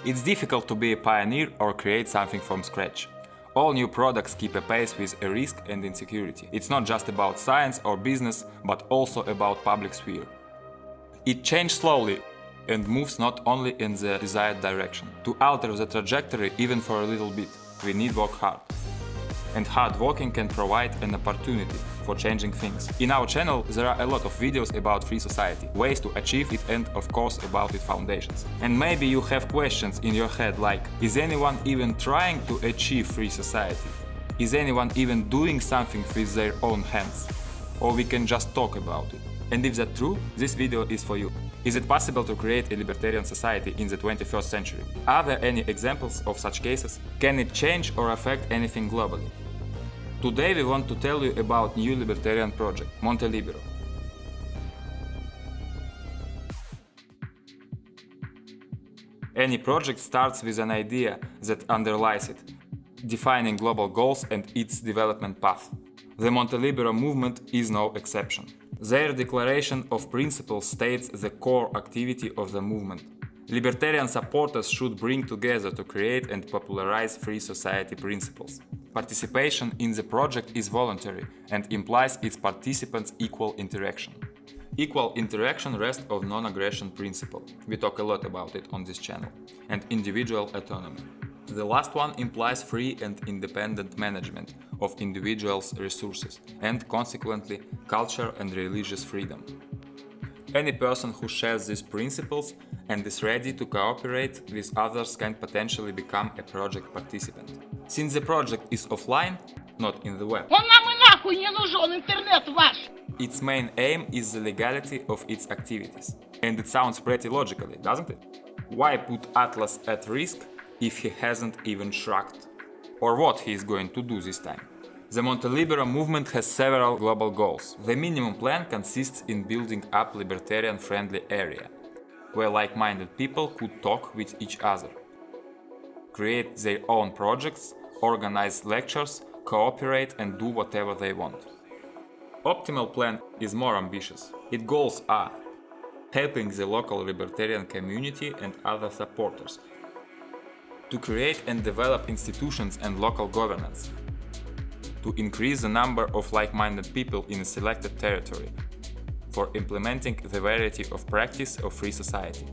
It's difficult to be a pioneer or create something from scratch. All new products keep a pace with a risk and insecurity. It's not just about science or business, but also about public sphere. It changes slowly and moves not only in the desired direction. To alter the trajectory even for a little bit, we need work hard. And hard working can provide an opportunity for changing things. In our channel there are a lot of videos about free society, ways to achieve it, and of course about its foundations. And maybe you have questions in your head like, is anyone even trying to achieve free society? Is anyone even doing something with their own hands? Or we can just talk about it? And if that's true, this video is for you. Is it possible to create a libertarian society in the 21st century? Are there any examples of such cases? Can it change or affect anything globally? Today we want to tell you about new libertarian project, Monte Libero. Any project starts with an idea that underlies it, defining global goals and its development path. The Montelibero movement is no exception. Their declaration of principles states the core activity of the movement. Libertarian supporters should bring together to create and popularize free society principles. Participation in the project is voluntary and implies its participants' equal interaction. Equal interaction rests on non-aggression principle. We talk a lot about it on this channel. And individual autonomy. The last one implies free and independent management of individuals' resources and consequently culture and religious freedom. Any person who shares these principles and is ready to cooperate with others can potentially become a project participant. Since the project is offline, not in the web, its main aim is the legality of its activities. And it sounds pretty logically, doesn't it? Why put Atlas at risk if he hasn't even shrugged? Or what he is going to do this time? The Montelibero movement has several global goals. The minimum plan consists in building up libertarian-friendly area, where like-minded people could talk with each other, create their own projects, organize lectures, cooperate and do whatever they want. Optimal plan is more ambitious. Its goals are helping the local libertarian community and other supporters, to create and develop institutions and local governance, to increase the number of like-minded people in a selected territory, for implementing the variety of practice of free society.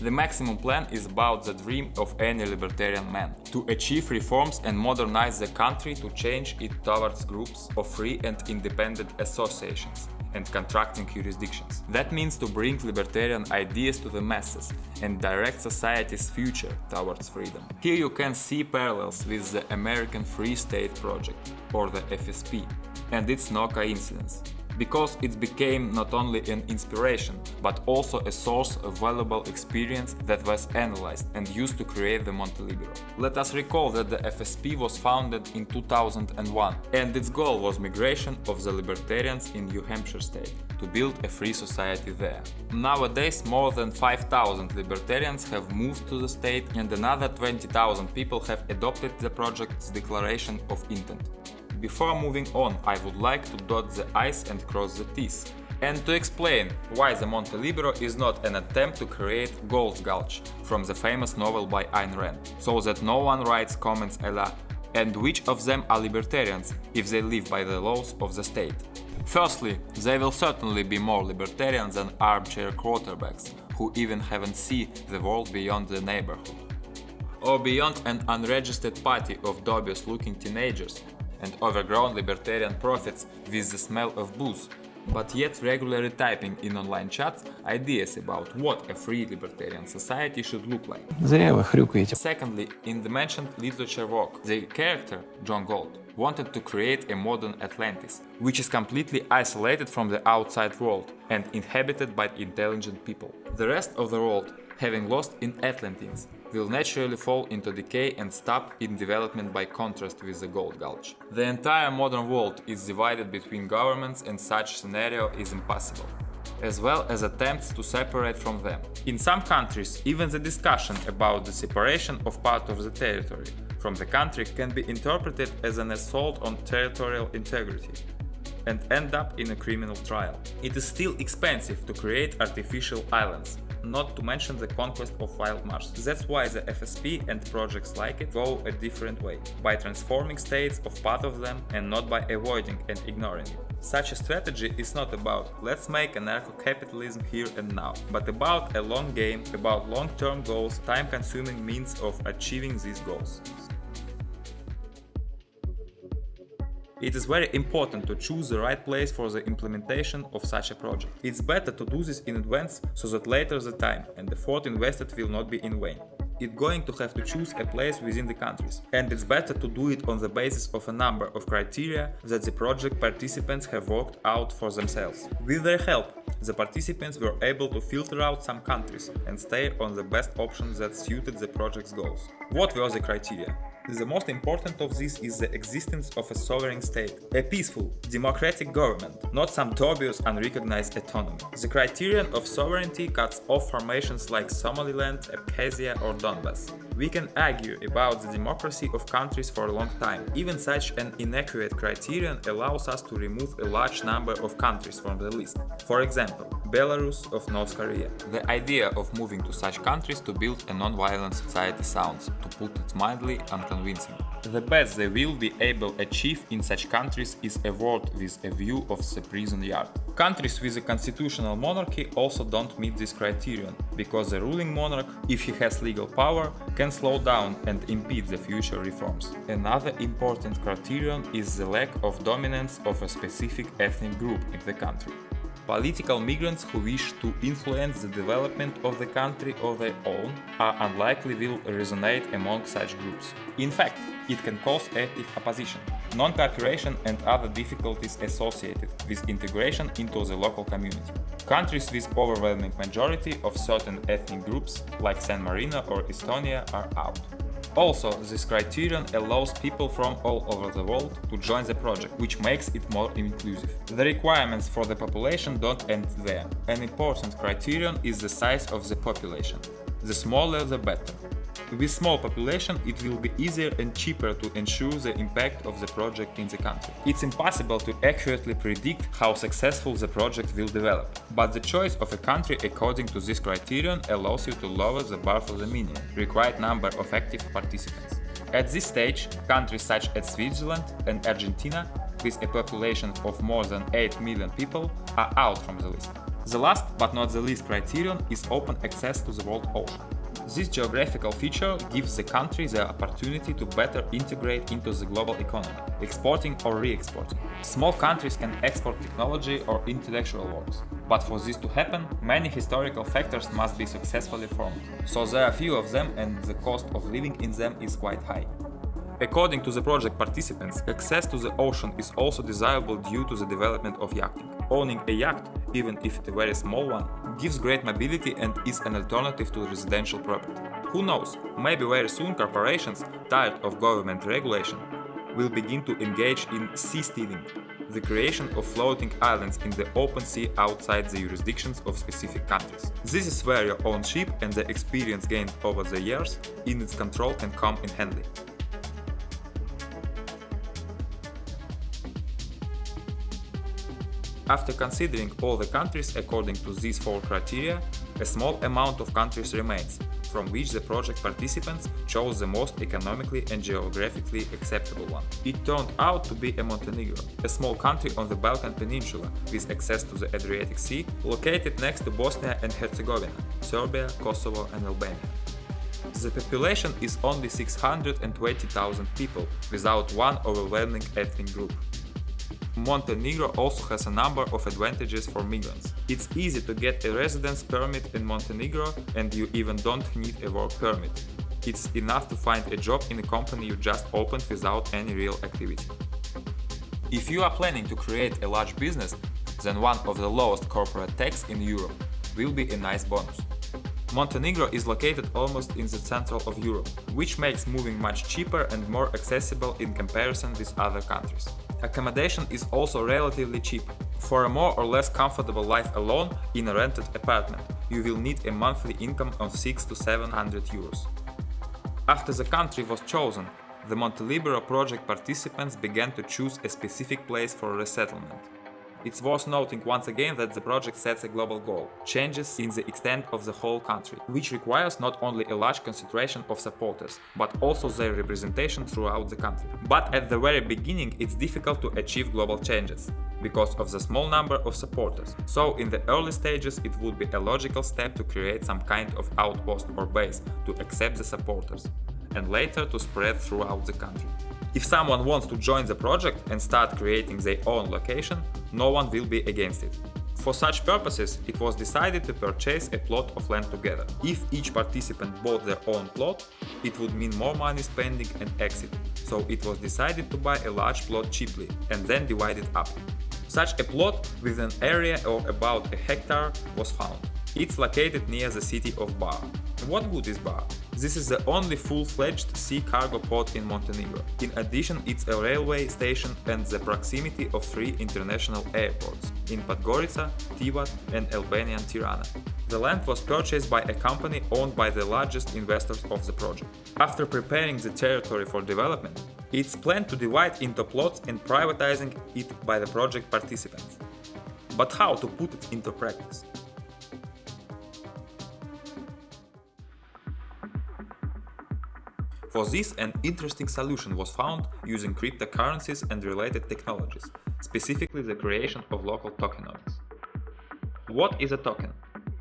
The maximum plan is about the dream of any libertarian man, to achieve reforms and modernize the country, to change it towards groups of free and independent associations and contracting jurisdictions. That means to bring libertarian ideas to the masses and direct society's future towards freedom. Here you can see parallels with the American Free State Project, or the FSP, and it's no coincidence, because it became not only an inspiration, but also a source of valuable experience that was analyzed and used to create the Monte Libero. Let us recall that the FSP was founded in 2001, and its goal was migration of the libertarians in New Hampshire state, to build a free society there. Nowadays, more than 5,000 libertarians have moved to the state, and another 20,000 people have adopted the project's declaration of intent. Before moving on, I would like to dot the I's and cross the T's, and to explain why the Monte Libero is not an attempt to create Gold's Gulch from the famous novel by Ayn Rand, so that no one writes comments a la "and which of them are libertarians if they live by the laws of the state?" Firstly, they will certainly be more libertarian than armchair quarterbacks who even haven't seen the world beyond the neighborhood, or beyond an unregistered party of dubious-looking teenagers and overgrown libertarian prophets with the smell of booze, but yet regularly typing in online chats ideas about what a free libertarian society should look like. Secondly, in the mentioned literature work, the character, John Galt, wanted to create a modern Atlantis, which is completely isolated from the outside world and inhabited by intelligent people. The rest of the world, having lost in Atlanteans, will naturally fall into decay and stop in development by contrast with the Gold Gulch. The entire modern world is divided between governments, and such scenario is impossible, as well as attempts to separate from them. In some countries, even the discussion about the separation of part of the territory from the country can be interpreted as an assault on territorial integrity and end up in a criminal trial. It is still expensive to create artificial islands, not to mention the conquest of wild marsh. That's why the FSP and projects like it go a different way, by transforming states of part of them and not by avoiding and ignoring it. Such a strategy is not about let's make anarcho-capitalism here and now, but about a long game, about long-term goals, time-consuming means of achieving these goals. It is very important to choose the right place for the implementation of such a project. It's better to do this in advance so that later the time and effort invested will not be in vain. It's going to have to choose a place within the countries, and it's better to do it on the basis of a number of criteria that the project participants have worked out for themselves. With their help, the participants were able to filter out some countries and stay on the best options that suited the project's goals. What were the criteria? The most important of these is the existence of a sovereign state, a peaceful, democratic government, not some dubious, unrecognized autonomy. The criterion of sovereignty cuts off formations like Somaliland, Abkhazia or Donbass. We can argue about the democracy of countries for a long time. Even such an inaccurate criterion allows us to remove a large number of countries from the list. For example, Belarus of North Korea. The idea of moving to such countries to build a non-violent society sounds, to put it mildly, unconvincing. The best they will be able to achieve in such countries is a world with a view of the prison yard. Countries with a constitutional monarchy also don't meet this criterion, because the ruling monarch, if he has legal power, can slow down and impede the future reforms. Another important criterion is the lack of dominance of a specific ethnic group in the country. Political migrants who wish to influence the development of the country of their own are unlikely will resonate among such groups. In fact, it can cause active opposition, non-cooperation and other difficulties associated with integration into the local community. Countries with overwhelming majority of certain ethnic groups, like San Marino or Estonia, are out. Also, this criterion allows people from all over the world to join the project, which makes it more inclusive. The requirements for the population don't end there. An important criterion is the size of the population. The smaller the better. With small population, it will be easier and cheaper to ensure the impact of the project in the country. It's impossible to accurately predict how successful the project will develop, but the choice of a country according to this criterion allows you to lower the bar for the minimum required number of active participants. At this stage, countries such as Switzerland and Argentina, with a population of more than 8 million people, are out from the list. The last but not the least criterion is open access to the world ocean. This geographical feature gives the country the opportunity to better integrate into the global economy, exporting or re-exporting. Small countries can export technology or intellectual works, but for this to happen, many historical factors must be successfully formed, so there are few of them and the cost of living in them is quite high. According to the project participants, access to the ocean is also desirable due to the development of yachting. Owning a yacht, even if it's a very small one, gives great mobility and is an alternative to residential property. Who knows, maybe very soon corporations, tired of government regulation, will begin to engage in sea stealing, the creation of floating islands in the open sea outside the jurisdictions of specific countries. This is where your own ship and the experience gained over the years in its control can come in handy. After considering all the countries according to these 4 criteria, a small amount of countries remains, from which the project participants chose the most economically and geographically acceptable one. It turned out to be Montenegro, a small country on the Balkan Peninsula with access to the Adriatic Sea, located next to Bosnia and Herzegovina, Serbia, Kosovo and Albania. The population is only 620,000 people, without one overwhelming ethnic group. Montenegro also has a number of advantages for migrants. It's easy to get a residence permit in Montenegro and you even don't need a work permit. It's enough to find a job in a company you just opened without any real activity. If you are planning to create a large business, then one of the lowest corporate tax in Europe will be a nice bonus. Montenegro is located almost in the center of Europe, which makes moving much cheaper and more accessible in comparison with other countries. Accommodation is also relatively cheap. For a more or less comfortable life alone in a rented apartment, you will need a monthly income of 600 to 700 euros. After the country was chosen, the Monte Libero project participants began to choose a specific place for resettlement. It's worth noting once again that the project sets a global goal, changes in the extent of the whole country, which requires not only a large concentration of supporters, but also their representation throughout the country. But at the very beginning it's difficult to achieve global changes, because of the small number of supporters. So in the early stages it would be a logical step to create some kind of outpost or base to accept the supporters, and later to spread throughout the country. If someone wants to join the project and start creating their own location, no one will be against it. For such purposes, it was decided to purchase a plot of land together. If each participant bought their own plot, it would mean more money spending and exit, so it was decided to buy a large plot cheaply and then divide it up. Such a plot with an area of about a hectare was found. It's located near the city of Bar. What good is Bar? This is the only full-fledged sea cargo port in Montenegro. In addition, it's a railway station and the proximity of 3 international airports in Podgorica, Tivat and Albanian Tirana. The land was purchased by a company owned by the largest investors of the project. After preparing the territory for development, it's planned to divide into plots and privatizing it by the project participants. But how to put it into practice? For this, an interesting solution was found using cryptocurrencies and related technologies, specifically the creation of local tokenomics. What is a token?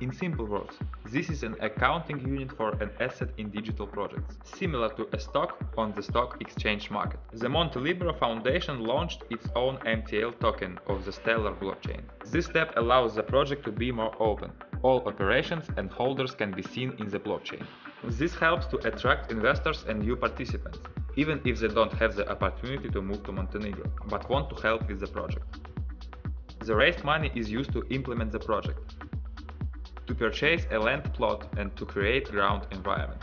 In simple words, this is an accounting unit for an asset in digital projects, similar to a stock on the stock exchange market. The Monte Libero Foundation launched its own MTL token of the Stellar blockchain. This step allows the project to be more open. All operations and holders can be seen in the blockchain. This helps to attract investors and new participants, even if they don't have the opportunity to move to Montenegro, but want to help with the project. The raised money is used to implement the project, to purchase a land plot and to create ground environment.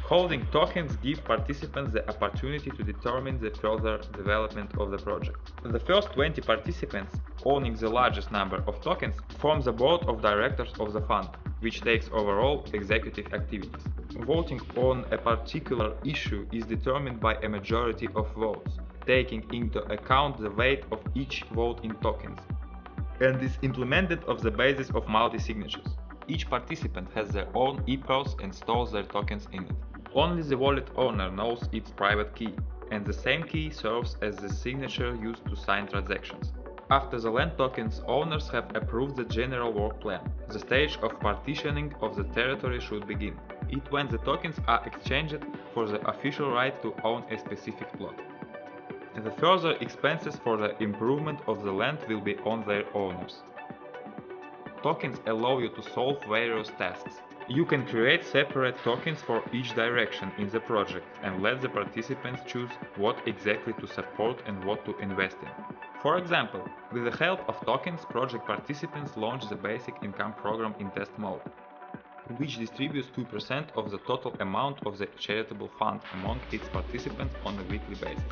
Holding tokens give participants the opportunity to determine the further development of the project. The first 20 participants, owning the largest number of tokens, form the board of directors of the fund, which takes overall executive activities. Voting on a particular issue is determined by a majority of votes, taking into account the weight of each vote in tokens, and is implemented on the basis of multi-signatures. Each participant has their own e-purse and stores their tokens in it. Only the wallet owner knows its private key, and the same key serves as the signature used to sign transactions. After the land tokens owners have approved the general work plan, the stage of partitioning of the territory should begin. It when the tokens are exchanged for the official right to own a specific plot. The further expenses for the improvement of the land will be on their owners. Tokens allow you to solve various tasks. You can create separate tokens for each direction in the project and let the participants choose what exactly to support and what to invest in. For example, with the help of tokens, project participants launch the basic income program in test mode, which distributes 2% of the total amount of the charitable fund among its participants on a weekly basis.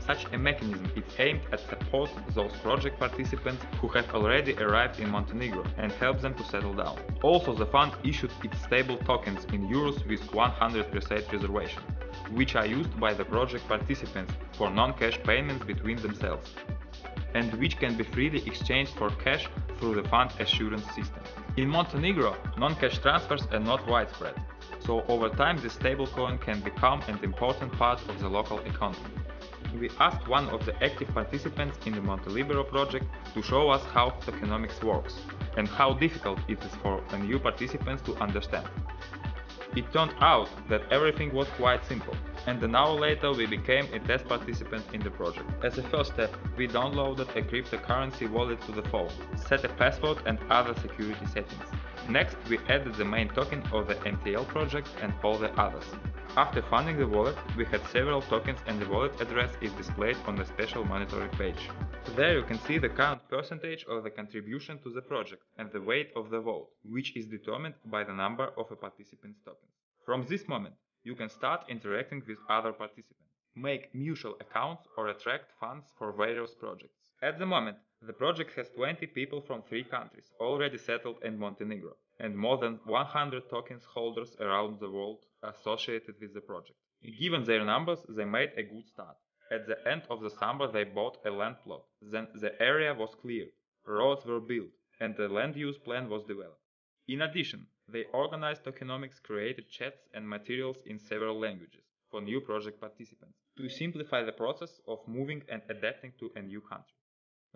Such a mechanism is aimed at support those project participants who have already arrived in Montenegro and help them to settle down. Also, the fund issued its stable tokens in euros with 100% reservation, which are used by the project participants for non-cash payments between themselves, and which can be freely exchanged for cash through the fund assurance system. In Montenegro, non-cash transfers are not widespread, so over time the stablecoin can become an important part of the local economy. We asked one of the active participants in the Monte Libero project to show us how tokenomics works and how difficult it is for new participants to understand. It turned out that everything was quite simple, and an hour later we became a test participant in the project. As a first step, we downloaded a cryptocurrency wallet to the phone, set a password and other security settings. Next, we added the main token of the MTL project and all the others. After funding the wallet, we had several tokens and the wallet address is displayed on a special monitoring page. There you can see the current percentage of the contribution to the project and the weight of the vote, which is determined by the number of a participant's tokens. From this moment, you can start interacting with other participants, make mutual accounts or attract funds for various projects. At the moment, the project has 20 people from 3 countries already settled in Montenegro, and more than 100 tokens holders around the world associated with the project. Given their numbers, they made a good start. At the end of the summer they bought a land plot, then the area was cleared. roads were built, and the land use plan was developed. In addition, they organized tokenomics, created chats and materials in several languages for new project participants to simplify the process of moving and adapting to a new country.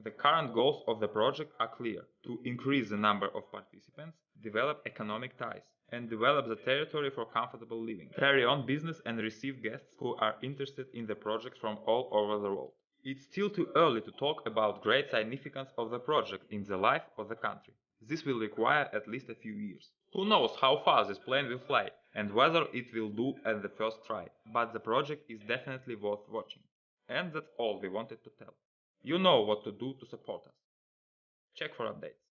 The current goals of the project are clear: to increase the number of participants, develop economic ties, and develop the territory for comfortable living, carry on business and receive guests who are interested in the project from all over the world. It's still too early to talk about great significance of the project in the life of the country. This will require at least a few years. Who knows how far this plane will fly and whether it will do at the first try, but the project is definitely worth watching. And that's all we wanted to tell. You know what to do to support us. Check for updates.